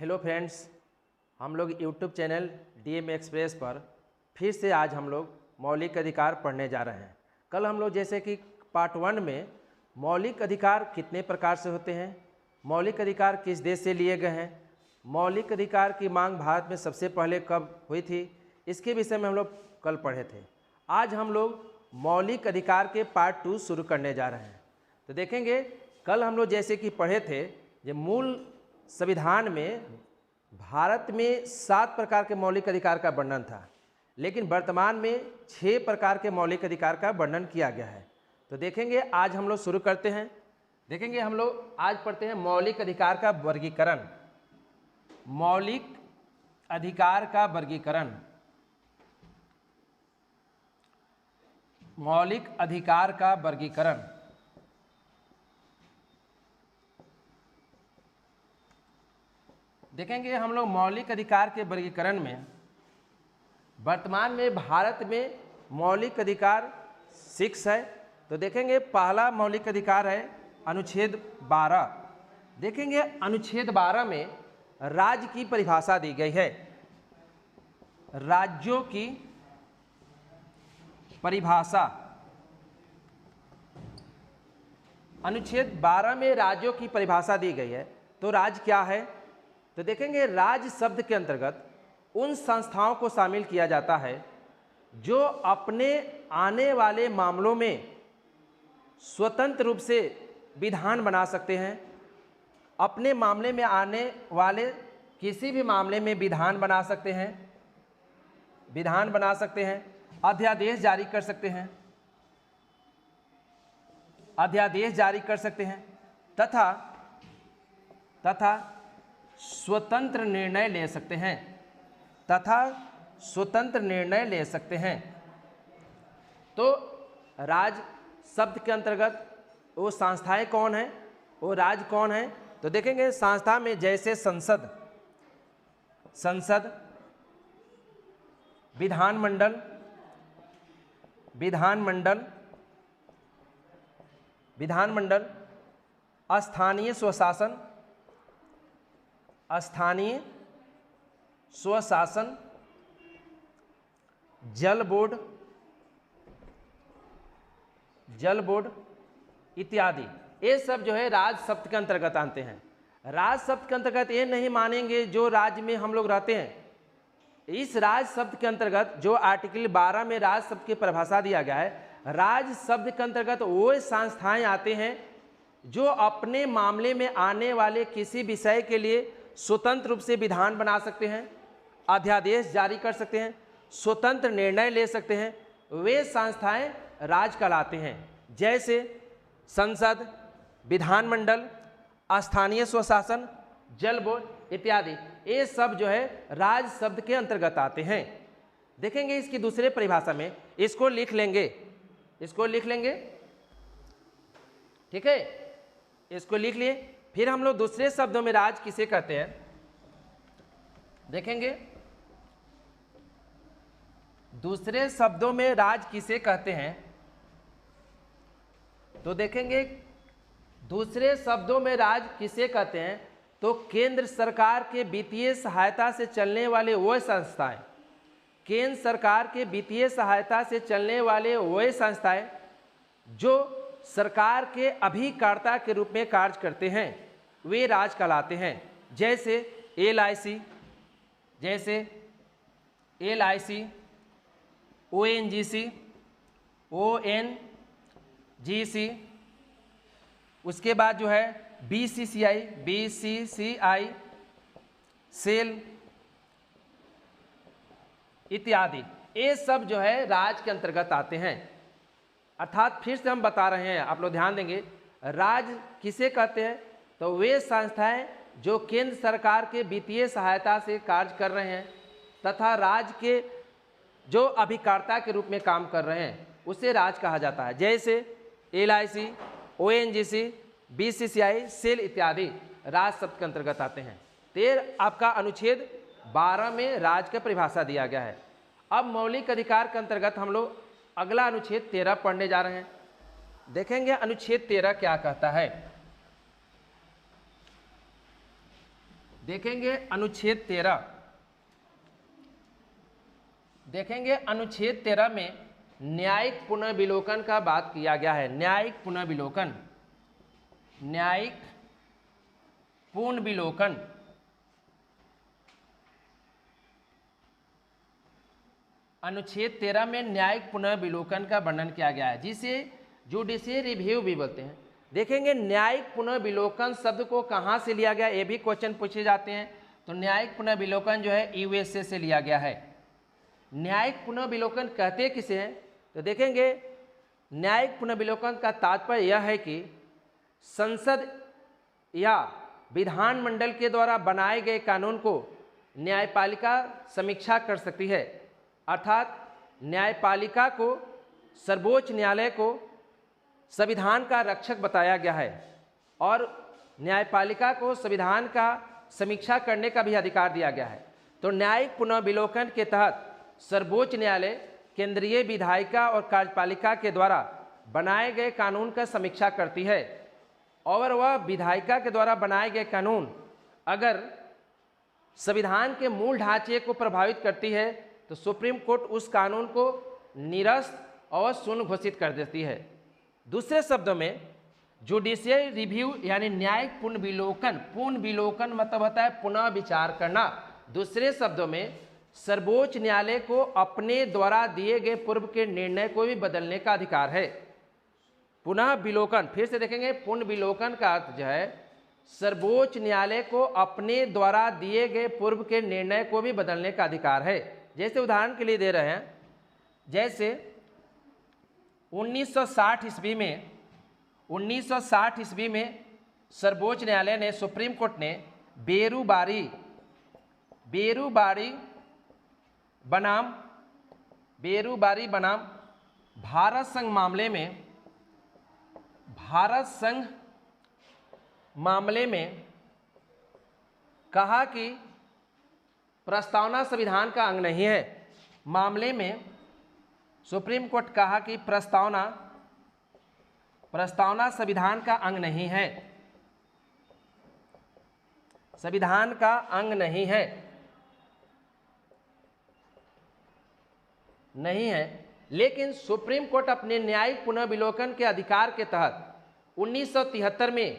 Hello friends, हम लोग YouTube channel DM express पर फिर से आज हम लोग मौलिक अधिकार पढ़ने जा रहे हैं। कल हम लोग जैसे कि पार्ट 1 में मौलिक अधिकार कितने प्रकार से होते हैं, मौलिक अधिकार किस देश से लिए गए हैं, मौलिक अधिकार की मांग भारत में सबसे पहले कब हुई थी, इसके विषय में हम लोग कल पढ़े थे। आज हम लोग मौलिक अधिकार के पार्ट 2 शुरू करने जा रहे हैं। तो देखेंगे कल हम लोग जैसे कि पढ़े थे जो मूल संविधान में भारत में 7 प्रकार के मौलिक अधिकार का वर्णन था, लेकिन वर्तमान में 6 प्रकार के मौलिक अधिकार का वर्णन किया गया है। तो देखेंगे आज हम लोग शुरू करते हैं। देखेंगे हम लोग आज पढ़ते हैं मौलिक अधिकार का वर्गीकरण। मौलिक अधिकार का वर्गीकरण, मौलिक अधिकार का वर्गीकरण। देखेंगे हम लोग मौलिक अधिकार के वर्गीकरण में वर्तमान में भारत में मौलिक अधिकार 6 है। तो देखेंगे पहला मौलिक अधिकार है अनुच्छेद 12। देखेंगे अनुच्छेद 12 में राज्य की परिभाषा दी गई है। राज्यों की परिभाषा, अनुच्छेद 12 में राज्यों की परिभाषा दी गई है। तो राज्य क्या है? तो देखेंगे राज्य शब्द के अंतर्गत उन संस्थाओं को शामिल किया जाता है जो अपने आने वाले मामलों में स्वतंत्र रूप से विधान बना सकते हैं। अपने मामले में आने वाले किसी भी मामले में विधान बना सकते हैं, विधान बना सकते हैं, अध्यादेश जारी कर सकते हैं, अध्यादेश जारी कर सकते हैं तथा स्वतंत्र निर्णय ले सकते हैं, तथा स्वतंत्र निर्णय ले सकते हैं। तो राज्य शब्द के अंतर्गत वो संस्थाएं कौन है, वो राज्य कौन है? तो देखेंगे संस्था में जैसे संसद, विधानमंडल, स्थानीय स्वशासन, जल बोर्ड इत्यादि, ये सब जो है राज्य शब्द के अंतर्गत आते हैं। राज्य शब्द के अंतर्गत ये नहीं मानेंगे जो राज्य में हम लोग रहते हैं। इस राज्य शब्द के अंतर्गत जो आर्टिकल 12 में राज्य शब्द की परिभाषा दिया गया है, राज्य शब्द के अंतर्गत वो संस्थाएं आते हैं जो अपने मामले में आने वाले किसी विषय के लिए स्वतंत्र रूप से विधान बना सकते हैं, अध्यादेश जारी कर सकते हैं, स्वतंत्र निर्णय ले सकते हैं। वे संस्थाएं राज्य कहलाते हैं। जैसे संसद, विधानमंडल, स्थानीय स्वशासन, जल बोर्ड इत्यादि, ये सब जो है राज्य शब्द के अंतर्गत आते हैं। देखेंगे इसकी दूसरे परिभाषा में, इसको लिख लेंगे, ठीक है, इसको लिख लिए। फिर हम लोग दूसरे शब्दों में राज्य किसे कहते हैं देखेंगे। दूसरे शब्दों में राज्य किसे कहते हैं? तो देखेंगे दूसरे शब्दों में राज्य किसे कहते हैं? तो केंद्र सरकार के वित्तीय सहायता से चलने वाले वो संस्थाएं, केंद्र सरकार के वित्तीय सहायता से चलने वाले वो संस्थाएं जो सरकार के अभिकर्ता के रूप में कार्य करते हैं, वे राज्य कहलाते हैं। जैसे LIC, ONGC, उसके बाद जो है BCCI, सेल इत्यादि, ये सब जो है राज्य के अंतर्गत आते हैं। अर्थात फिर से हम बता रहे हैं, आप लोग ध्यान देंगे, राज्य किसे कहते हैं? तो वे संस्थाएं जो केंद्र सरकार के वित्तीय सहायता से कार्य कर रहे हैं तथा राज्य के जो अभिकर्ता के रूप में काम कर रहे हैं, उसे राज्य कहा जाता है। जैसे LIC, ONGC, BCCI, सेल इत्यादि राज्य शब्द के अंतर्गत आते हैं। तो आपका अनुच्छेद 12 में राज्य का परिभाषा दिया गया है। अब मौलिक अधिकार के अंतर्गत हम लोग अगला अनुच्छेद 13 पढ़ने जा रहे हैं। देखेंगे अनुच्छेद 13 क्या कहता है। देखेंगे अनुच्छेद 13, देखेंगे अनुच्छेद 13 में न्यायिक पुनर्विलोकन का बात किया गया है। न्यायिक पुनर्विलोकन, न्यायिक पुनर्विलोकन, अनुच्छेद 13 में न्यायिक पुनर्विलोकन का वर्णन किया गया है, जिसे जुडिशियल रिव्यू भी बोलते हैं। देखेंगे न्यायिक पुनर्विलोकन शब्द को कहाँ से लिया गया, ये भी क्वेश्चन पूछे जाते हैं। तो न्यायिक पुनर्विलोकन जो है यूएसए से लिया गया है। न्यायिक पुनर्विलोकन कहते किसे हैं, तो देखेंगे न्यायिक पुनर्विलोकन का तात्पर्य यह है कि संसद या विधानमंडल के द्वारा बनाए गए कानून को न्यायपालिका समीक्षा कर सकती है, अर्थात न्यायपालिका को सर्वोच्च न्यायालय को संविधान का रक्षक बताया गया है और न्यायपालिका को संविधान का समीक्षा करने का भी अधिकार दिया गया है। तो न्यायिक पुनर्विलोकन के तहत सर्वोच्च न्यायालय केंद्रीय विधायिका और कार्यपालिका के द्वारा बनाए गए कानून का समीक्षा करती है और वह विधायिका के द्वारा बनाए गए कानून अगर संविधान के मूल ढांचे को प्रभावित करती है तो सुप्रीम कोर्ट उस कानून को निरस्त और शून्य घोषित कर देती है। दूसरे शब्दों में जुडिशियल रिव्यू यानी न्यायिक पुनर्विलोकन, पुनर्विलोकन मतलब होता है पुनः विचार करना। दूसरे शब्दों में सर्वोच्च न्यायालय को अपने द्वारा दिए गए पूर्व के निर्णय को भी बदलने का अधिकार है। पुनः विलोकन, फिर से देखेंगे, पुनर्विलोकन का अर्थ जो है सर्वोच्च न्यायालय को अपने द्वारा दिए गए पूर्व के निर्णय को भी बदलने का अधिकार है। जैसे उदाहरण के लिए दे रहे हैं, जैसे 1960 ईस्वी में सर्वोच्च न्यायालय ने, सुप्रीम कोर्ट ने बेरूबारी बनाम भारत संघ मामले में कहा कि प्रस्तावना संविधान का अंग नहीं है। मामले में सुप्रीम कोर्ट कहा कि प्रस्तावना संविधान का अंग नहीं है, संविधान का अंग नहीं है। लेकिन सुप्रीम कोर्ट अपने न्यायिक पुनर्विलोकन के अधिकार के तहत 1973 में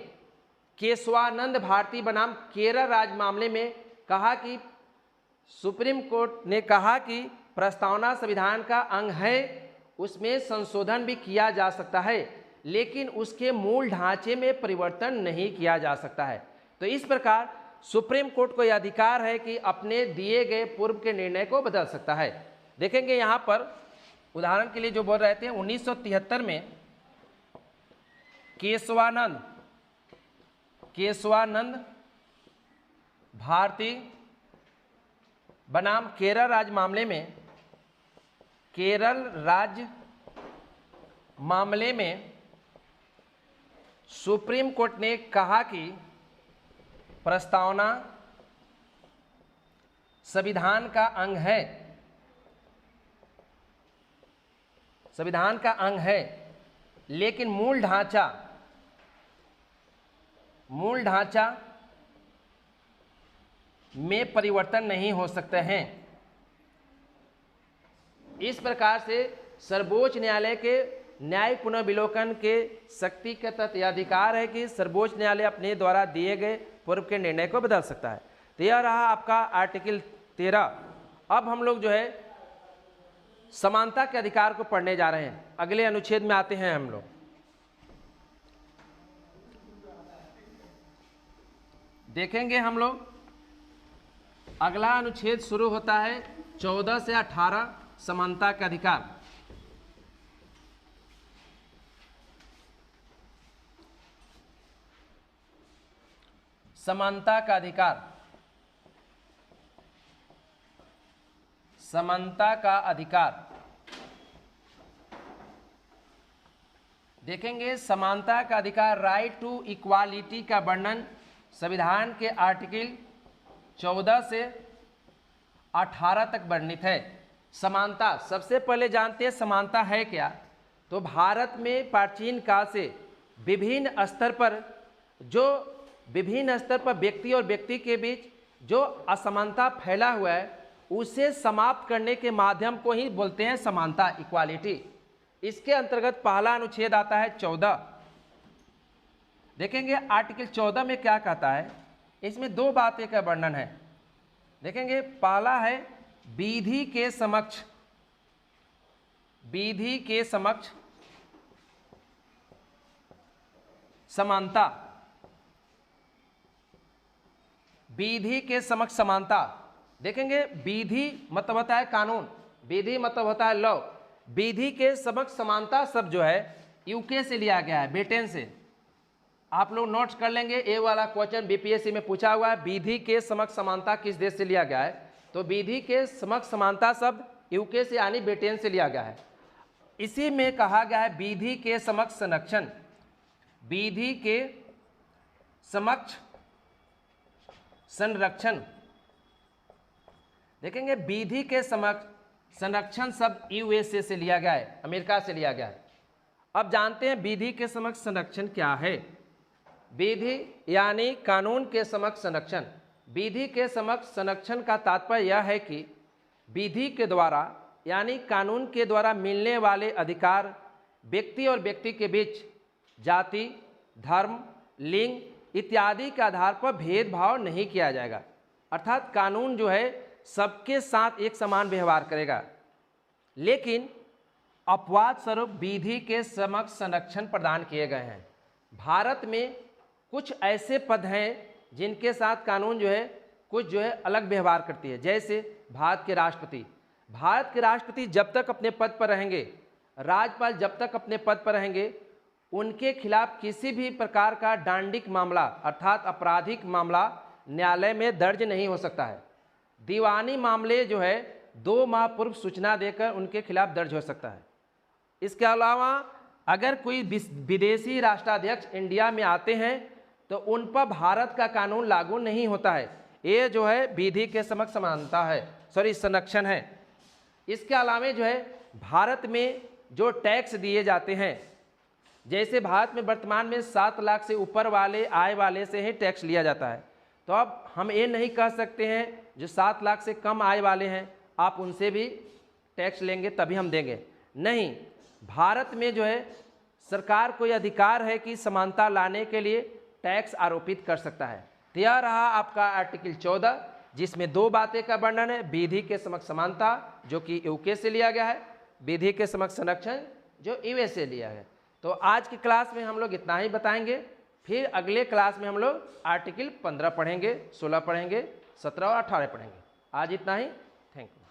केशवानंद भारती बनाम केरल राज्य मामले में कहा कि सुप्रीम कोर्ट ने कहा कि प्रस्तावना संविधान का अंग है, उसमें संशोधन भी किया जा सकता है लेकिन उसके मूल ढांचे में परिवर्तन नहीं किया जा सकता है। तो इस प्रकार सुप्रीम कोर्ट को यह अधिकार है कि अपने दिए गए पूर्व के निर्णय को बदल सकता है। देखेंगे यहाँ पर उदाहरण के लिए जो बोल रहे थे, 1973 में केशवानंद भारती बनाम केरल राज्य मामले में सुप्रीम कोर्ट ने कहा कि प्रस्तावना संविधान का अंग है लेकिन मूल ढांचा में परिवर्तन नहीं हो सकते हैं। इस प्रकार से सर्वोच्च न्यायालय के न्यायिक पुनर्विलोकन के शक्ति के तहत यह अधिकार है कि सर्वोच्च न्यायालय अपने द्वारा दिए गए पूर्व के निर्णय को बदल सकता है। तो यह रहा आपका आर्टिकल 13। अब हम लोग जो है समानता के अधिकार को पढ़ने जा रहे हैं। अगले अनुच्छेद में आते हैं हम लोग। देखेंगे हम लोग अगला अनुच्छेद शुरू होता है 14 से 18 समानता का अधिकार। समानता का अधिकार देखेंगे। समानता का अधिकार, राइट टू इक्वालिटी का वर्णन संविधान के आर्टिकल 14 से 18 तक वर्णित है। समानता, सबसे पहले जानते हैं समानता है क्या। तो भारत में प्राचीन काल से विभिन्न स्तर पर व्यक्ति और व्यक्ति के बीच जो असमानता फैला हुआ है उसे समाप्त करने के माध्यम को ही बोलते हैं समानता, इक्वालिटी। इसके अंतर्गत पहला अनुच्छेद आता है 14। देखेंगे आर्टिकल 14 में क्या कहता है। इसमें दो बातें का वर्णन है। देखेंगे पहला है विधि के समक्ष, विधि के समक्ष समानता, विधि के समक्ष समानता। देखेंगे विधि मतलब होता है कानून, विधि मतलब होता है लॉ। विधि के समक्ष समानता शब्द जो है यूके से लिया गया है, ब्रिटेन से। आप लोग नोट्स कर लेंगे, ए वाला क्वेश्चन बीपीएससी में पूछा हुआ है, विधि के समक्ष समानता किस देश से लिया गया है। तो विधि के समक्ष समानता शब्द यूके से यानी ब्रिटेन से लिया गया है। इसी में कहा गया है विधि के समक्ष संरक्षण, विधि के समक्ष संरक्षण। देखेंगे विधि के समक्ष संरक्षण शब्द यूएसए से लिया गया है, अमेरिका से लिया गया है। अब जानते हैं विधि के समक्ष संरक्षण क्या है। विधि यानी कानून के समक्ष संरक्षण। विधि के समक्ष संरक्षण का तात्पर्य यह है कि विधि के द्वारा यानी कानून के द्वारा मिलने वाले अधिकार व्यक्ति और व्यक्ति के बीच जाति, धर्म, लिंग इत्यादि के आधार पर भेदभाव नहीं किया जाएगा। अर्थात कानून जो है सबके साथ एक समान व्यवहार करेगा। लेकिन अपवाद स्वरूप विधि के समक्ष संरक्षण प्रदान किए गए हैं। भारत में कुछ ऐसे पद हैं जिनके साथ कानून जो है कुछ जो है अलग व्यवहार करती है। जैसे भारत के राष्ट्रपति, भारत के राष्ट्रपति जब तक अपने पद पर रहेंगे, राज्यपाल जब तक अपने पद पर रहेंगे, उनके खिलाफ किसी भी प्रकार का दंडिक मामला अर्थात आपराधिक मामला न्यायालय में दर्ज नहीं हो सकता है। दीवानी मामले जो है 2 माह पूर्व सूचना देकर उनके खिलाफ दर्ज हो सकता है। इसके अलावा अगर कोई विदेशी राष्ट्राध्यक्ष इंडिया में आते हैं तो उन पर भारत का कानून लागू नहीं होता है। ये जो है विधि के समक्ष समानता है, संरक्षण है। इसके अलावा जो है भारत में जो टैक्स दिए जाते हैं, जैसे भारत में वर्तमान में 7 लाख से ऊपर वाले आय वाले से ही टैक्स लिया जाता है। तो अब हम ये नहीं कह सकते हैं जो 7 लाख से कम आय वाले हैं आप उनसे भी टैक्स लेंगे तभी हम देंगे, नहीं। भारत में जो है सरकार को यह अधिकार है कि समानता लाने के लिए टैक्स आरोपित कर सकता है। तो यह रहा आपका आर्टिकल 14 जिसमें 2 बातें का वर्णन है। विधि के समक्ष समानता जो कि यूके से लिया गया है, विधि के समक्ष संरक्षण जो यूएस से लिया है। तो आज की क्लास में हम लोग इतना ही बताएंगे। फिर अगले क्लास में हम लोग आर्टिकल 15 पढ़ेंगे, 16 पढ़ेंगे, 17 और 18 पढ़ेंगे। आज इतना ही। Thank you.